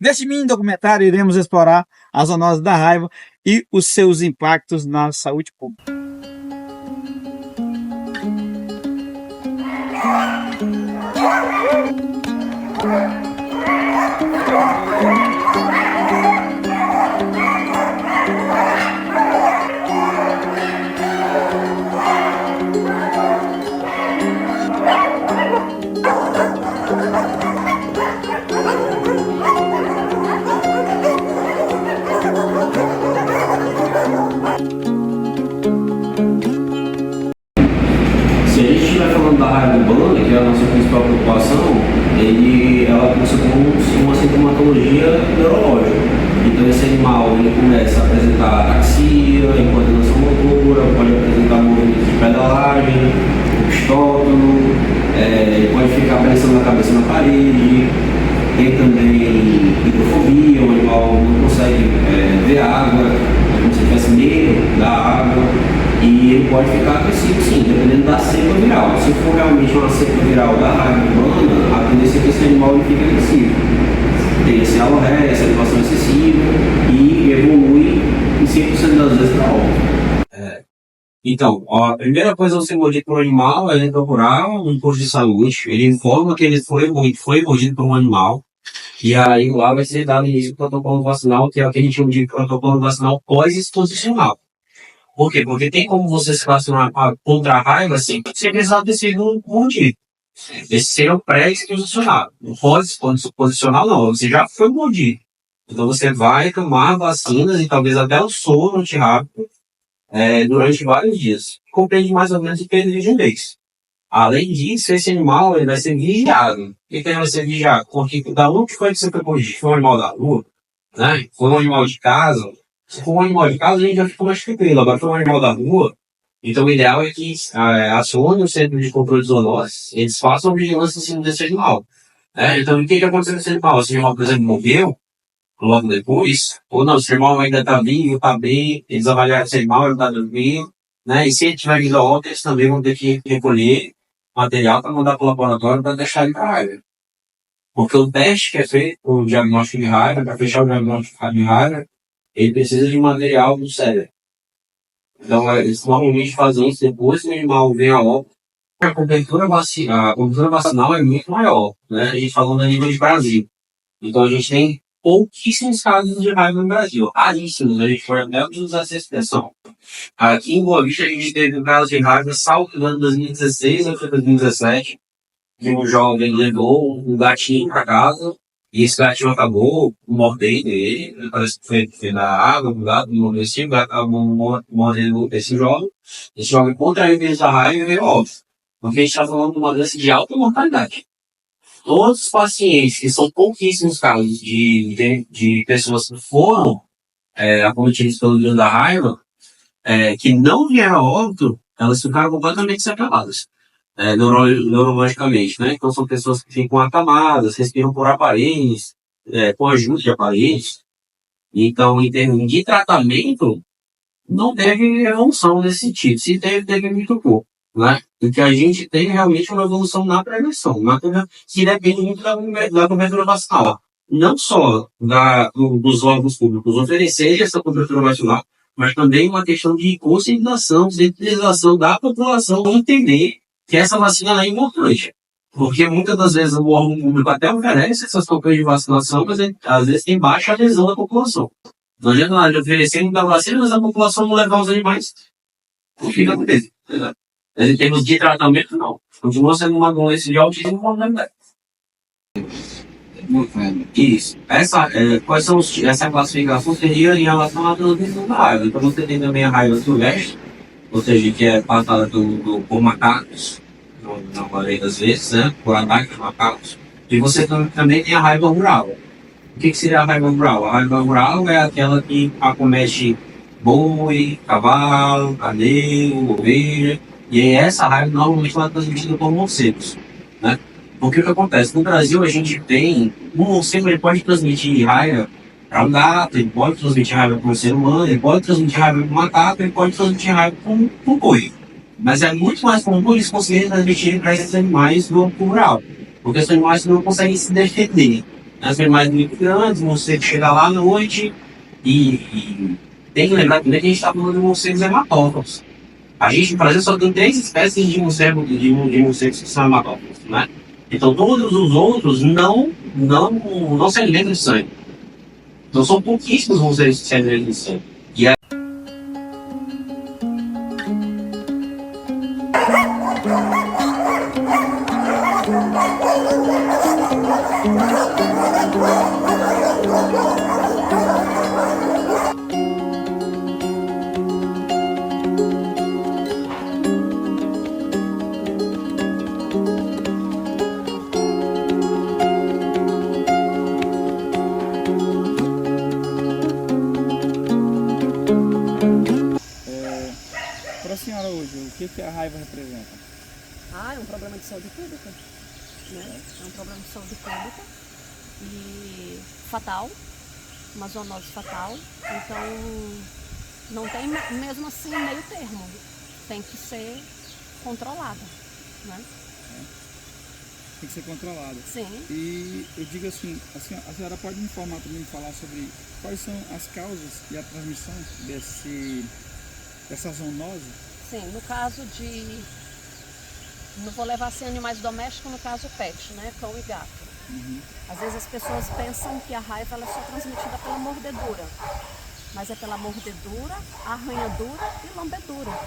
Neste mini documentário, iremos explorar a zoonose da raiva e os seus impactos na saúde pública. Se a gente estiver falando da raiva urbana, que é a nossa principal preocupação, ela começa com uma sintomatologia neurológica. Então esse animal ele começa a apresentar ataxia, incoordenação motora, pode apresentar movimentos de pedalagem, estótono, ele pode ficar prensando a cabeça na parede, tem também hidrofobia, o animal não consegue ver água, é como se tivesse medo da água. E ele pode ficar agressivo sim, dependendo da cepa viral. Se for realmente uma cepa viral da raiva urbana, a tendência é que esse animal ele fique agressivo. Tem esse alorreia, essa elevação excessiva e evolui em 100% das vezes para óbito. Então, a primeira coisa a ser mordido por um animal é ele procurar um posto de saúde. Ele informa que ele foi mordido por um animal. E aí lá vai ser dado início ao protocolo vacinal, que é o que a gente chama de protocolo vacinal pós-exposicional. Por quê? Porque tem como você se vacinar contra a raiva sem precisar ter sido mordido. Esse seria o pré-exposicional. O pós-exposicional não, você já foi mordido. Então você vai tomar vacinas e talvez até o soro antirrábico durante vários dias. Compreende mais ou menos o período de um mês. Além disso, esse animal ele vai ser vigiado. O que ele vai ser vigiado? Porque da onde foi que você foi mordido? Foi um animal da rua? Né? Foi um animal de casa? Se for um animal de casa, a gente já fica mais tranquilo. Agora, foi um animal da rua, então o ideal é que acione o Centro de Controle de Zoonoses, eles façam vigilância em cima desse animal. Então, o que aconteceu com esse animal? Se o animal, por exemplo, morreu, logo depois, ou não, se o animal ainda está vivo, está bem, eles avaliaram esse animal, ele está dormindo, né? E se ele tiver vindo a óbito, eles também vão ter que recolher material para mandar para o laboratório para deixar ele para raiva. Porque o teste que é feito, o diagnóstico de raiva, para fechar o diagnóstico de raiva, ele precisa de material do cérebro. Então, eles normalmente fazem isso depois que o animal vem a óbito. A cobertura vacinal é muito maior, né? A gente falando a nível de Brasil. Então, a gente tem pouquíssimos casos de raiva no Brasil. Raríssimos, a gente foi até usar essa expressão. Aqui em Boa Vista, a gente teve um caso de raiva salto no ano 2016 ou 2017, que um jovem levou um gatinho para casa. E esse gatinho acabou mordendo ele, parece que foi na água, o gato mordeu esse gato, acabou mordendo esse jovem. Esse jovem contraiu o vírus da raiva e veio óbito. Porque a gente está falando de uma doença de alta mortalidade. Todos os pacientes, que são pouquíssimos casos de pessoas que foram acometidas pelo vírus da raiva, que não vieram a óbito, elas ficaram completamente sequeladas. Neurologicamente, né? Então são pessoas que ficam acamadas, respiram por aparelhos, com ajuda de aparelhos. Então, em termos de tratamento, não teve evolução nesse sentido. Se teve muito pouco, né? O que a gente tem realmente é uma evolução na prevenção, que depende muito da cobertura vacinal. Não só dos órgãos públicos oferecerem essa cobertura vacinal, mas também uma questão de conscientização, sensibilização da população entender que essa vacina é importante. Porque muitas das vezes o órgão público até oferece essas campanhas de vacinação, mas às vezes tem baixa adesão da população. Não adianta nada de oferecer muita vacina, mas a população não levar os animais. Não fica com isso. Mas em termos de tratamento, não. Continua sendo uma doença de altíssima mortalidade. Isso. Quais são essa classificação seria em relação à transmissão da raiva. Então você tem também a raiva silvestre, ou seja, que é passada por macacos, na maioria das vezes, né? Por ataque de macacos. E você também tem a raiva rural. O que seria a raiva rural? A raiva rural é aquela que acomete boi, cavalo, carneiro, ovelha. E aí essa raiva normalmente ela é transmitida por morcegos, né? Porque o que acontece? No Brasil a gente tem... Um morcego ele pode transmitir raiva para um gato, ele pode transmitir raiva para um ser humano, ele pode transmitir raiva para um macaco, ele pode transmitir raiva para um boi. Mas é muito mais comum eles conseguirem transmitir para esses animais do rural. Porque os animais não conseguem se defender. As animais muito grandes, você chega lá à noite e tem que lembrar também que a gente está falando de morcegos hematófagos. A gente, no Brasil, só tem 3 espécies de morcegos que são hematófagos, né? Então todos os outros não se alimentam de sangue. Então são pouquíssimos morcegos que se alimentam de sangue. E Para a senhora hoje, o que a raiva representa? É um problema de saúde pública, né? É um problema de saúde pública e fatal, uma zoonose fatal. Então, não tem mesmo assim meio termo, tem que ser controlada, né? Tem que ser controlado. Sim. E eu digo assim, a senhora pode me informar também, falar sobre quais são as causas e a transmissão dessa zoonose? Sim, no caso de... Não vou levar assim animais domésticos, no caso pet, né? Cão e gato. Às vezes as pessoas pensam que a raiva ela é só transmitida pela mordedura. Mas é pela mordedura, arranhadura e lambedura.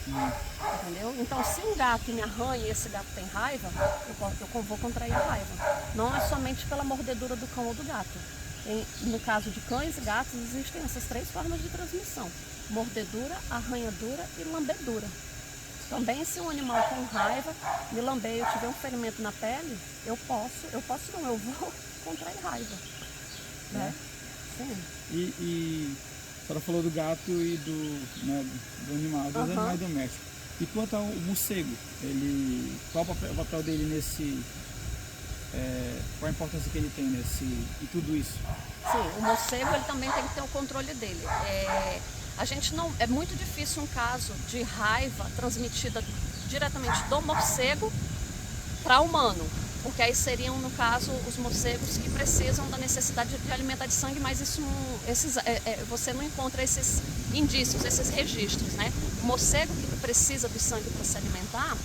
Entendeu? Então, se um gato me arranha e esse gato tem raiva, eu vou contrair a raiva. Não é somente pela mordedura do cão ou do gato. No caso de cães e gatos, existem essas 3 formas de transmissão: mordedura, arranhadura e lambedura. Também, se um animal tem raiva, me lamber e eu tiver um ferimento na pele, eu vou contrair raiva. Né? Sim. E a senhora falou do gato e do animal, dos animais domésticos. E quanto ao morcego, qual o papel dele nesse... qual a importância que ele tem em tudo isso? Sim, o morcego ele também tem que ter o controle dele. A gente não, é muito difícil um caso de raiva transmitida diretamente do morcego para humano, porque aí seriam, no caso, os morcegos que precisam da necessidade de alimentar de sangue, mas isso você não encontra esses indícios, esses registros, né? O morcego que precisa de sangue para se alimentar,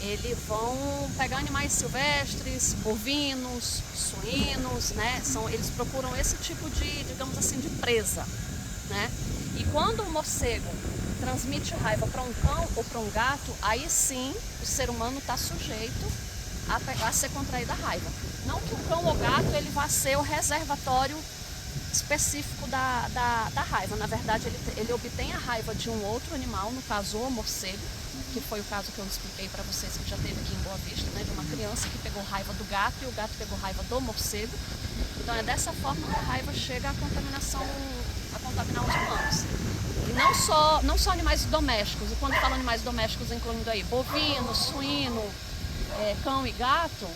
eles vão pegar animais silvestres, bovinos, suínos, né? Eles procuram esse tipo de, digamos assim, de presa, né? E quando o morcego transmite raiva para um cão ou para um gato, aí sim o ser humano está sujeito a ser contraído a raiva. Não que o cão ou gato ele vá ser o reservatório específico da raiva. Na verdade, ele obtém a raiva de um outro animal, no caso o morcego, que foi o caso que eu expliquei para vocês que já teve aqui em Boa Vista, né, de uma criança que pegou raiva do gato e o gato pegou raiva do morcego. Então é dessa forma que a raiva chega a contaminar os humanos. E não só animais domésticos, e quando falo animais domésticos, incluindo aí bovino, suíno, cão e gato,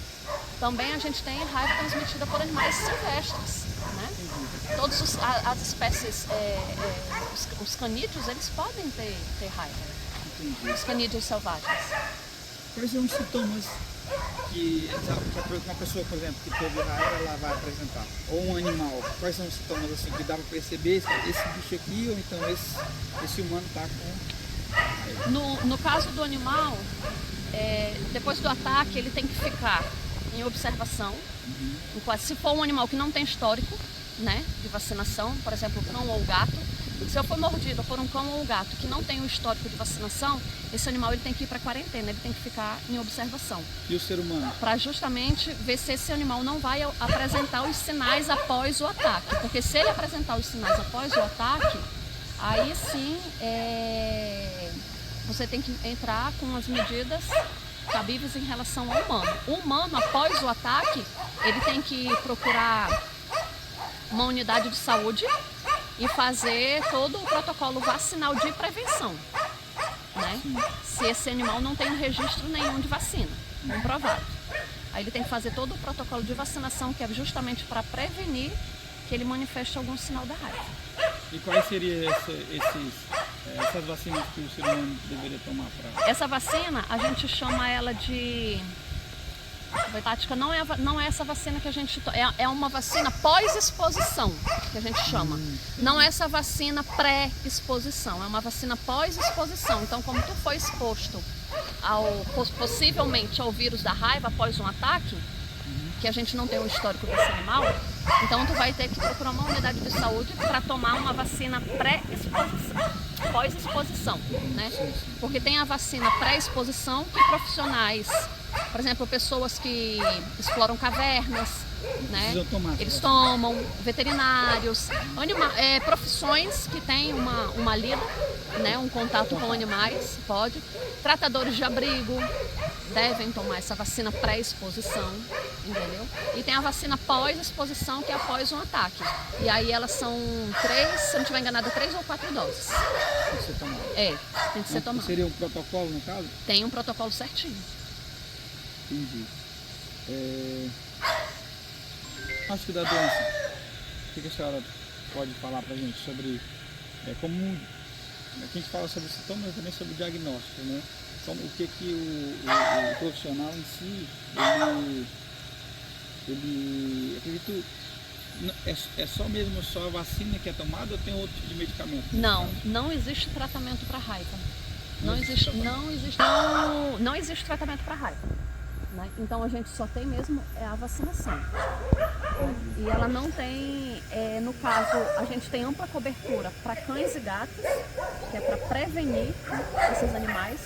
também a gente tem raiva transmitida por animais silvestres, né? Todas as espécies, os canídeos, eles podem ter raiva. Os canídeos selvagens. Quais são os sintomas que uma pessoa, por exemplo, que teve raiva, ela vai apresentar? Ou um animal, quais são os sintomas assim, que dá para perceber esse bicho aqui, ou então esse humano está com... No caso do animal, depois do ataque, ele tem que ficar em observação. Se for um animal que não tem histórico, né, de vacinação, por exemplo, o cão ou o gato, se eu for mordido por um cão ou um gato que não tem um histórico de vacinação, esse animal ele tem que ir para quarentena, ele tem que ficar em observação. E o ser humano? Para justamente ver se esse animal não vai apresentar os sinais após o ataque. Porque se ele apresentar os sinais após o ataque, aí sim você tem que entrar com as medidas cabíveis em relação ao humano. O humano, após o ataque, ele tem que procurar uma unidade de saúde e fazer todo o protocolo vacinal de prevenção, né? Se esse animal não tem registro nenhum de vacina, comprovado. Aí ele tem que fazer todo o protocolo de vacinação, que é justamente para prevenir que ele manifeste algum sinal da raiva. E quais seriam essas vacinas que o ser humano deveria tomar para... Essa vacina, a gente chama ela de A hepática não é essa vacina que a gente... É uma vacina pós-exposição, que a gente chama. Não é essa vacina pré-exposição, é uma vacina pós-exposição. Então, como tu foi exposto possivelmente ao vírus da raiva após um ataque, que a gente não tem um histórico desse animal, então tu vai ter que procurar uma unidade de saúde para tomar uma vacina pré-exposição, pós-exposição, né? Porque tem a vacina pré-exposição que profissionais, por exemplo, pessoas que exploram cavernas, né? Eles tomam, veterinários, profissões que têm uma lida, né? Um contato com animais, pode. Tratadores de abrigo devem tomar essa vacina pré-exposição, entendeu? E tem a vacina pós-exposição, que é após um ataque. E aí elas são 3, se eu não estiver enganada, 3 ou 4 doses. Tem que ser tomado. Tem que ser tomado. Seria um protocolo, no caso? Tem um protocolo certinho. Entendi. Acho que da doença, o que a senhora pode falar pra gente sobre como a gente fala sobre sintomas, mas também sobre diagnóstico, né? Então, o que o profissional em si, ele acredito, é só mesmo a vacina que é tomada ou tem outro tipo de medicamento? Não existe tratamento para raiva. Não existe tratamento para raiva. Né? Então a gente só tem mesmo a vacinação. E ela não tem, no caso, a gente tem ampla cobertura para cães e gatos, que é para prevenir esses animais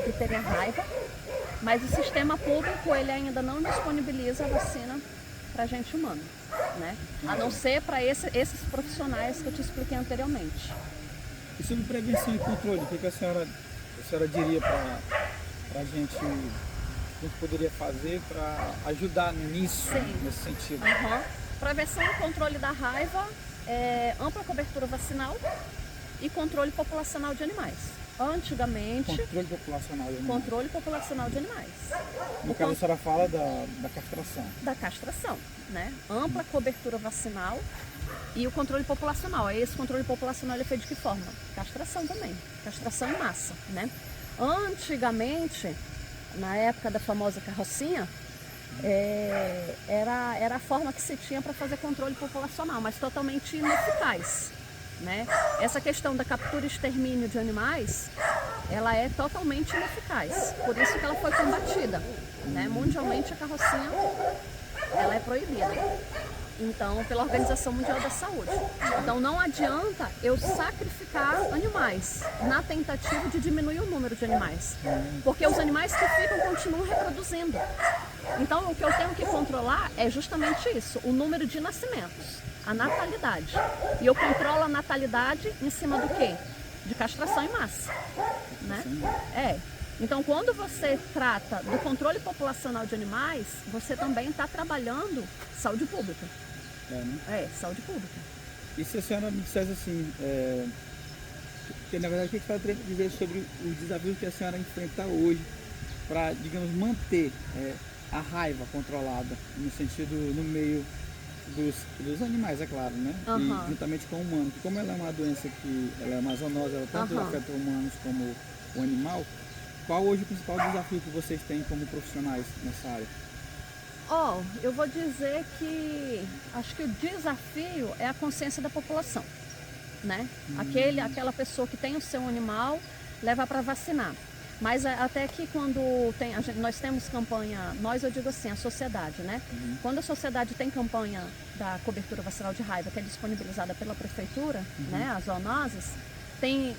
de terem raiva, mas o sistema público ele ainda não disponibiliza a vacina para gente humano, né? A não ser para esses profissionais que eu te expliquei anteriormente. E sobre prevenção e controle, o que a senhora diria para a gente poderia fazer para ajudar nisso, nesse sentido? Prevenção e controle da raiva, ampla cobertura vacinal e controle populacional de animais. Antigamente... Controle populacional de animais. No caso, a senhora fala da castração. Da castração, né? Ampla cobertura vacinal e o controle populacional. Esse controle populacional ele é feito de que forma? Castração também. Castração em massa, né? Antigamente, na época da famosa carrocinha, era a forma que se tinha para fazer controle populacional, mas totalmente ineficaz, né? Essa questão da captura e extermínio de animais, ela é totalmente ineficaz, por isso que ela foi combatida, né? Mundialmente a carrocinha ela é proibida, então, pela Organização Mundial da Saúde. Então não adianta eu sacrificar animais na tentativa de diminuir o número de animais, porque os animais que ficam continuam reproduzindo. Então o que eu tenho que controlar é justamente isso, o número de nascimentos, a natalidade. E eu controlo a natalidade em cima do quê? De castração em massa, né? Então, quando você trata do controle populacional de animais, você também está trabalhando saúde pública. Saúde pública. E se a senhora me dissesse assim, porque na verdade o que a senhora tem que dizer sobre os desafios que a senhora enfrenta hoje para, digamos, manter a raiva controlada, no sentido, no meio dos animais, é claro, né? E juntamente com o humano, porque como ela é uma doença que ela é mazonosa, ela tanto afeta humanos como o animal, qual hoje o principal desafio que vocês têm como profissionais nessa área? Eu vou dizer que acho que o desafio é a consciência da população, né? Aquela pessoa que tem o seu animal, leva para vacinar. Mas até que quando nós temos campanha, eu digo assim, a sociedade, né? Quando a sociedade tem campanha da cobertura vacinal de raiva, que é disponibilizada pela prefeitura, né? As zoonoses, tem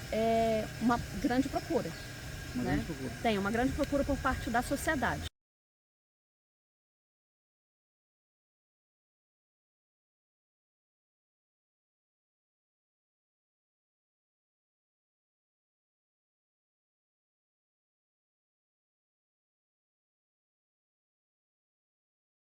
uma grande procura. Tem uma grande procura por parte da sociedade.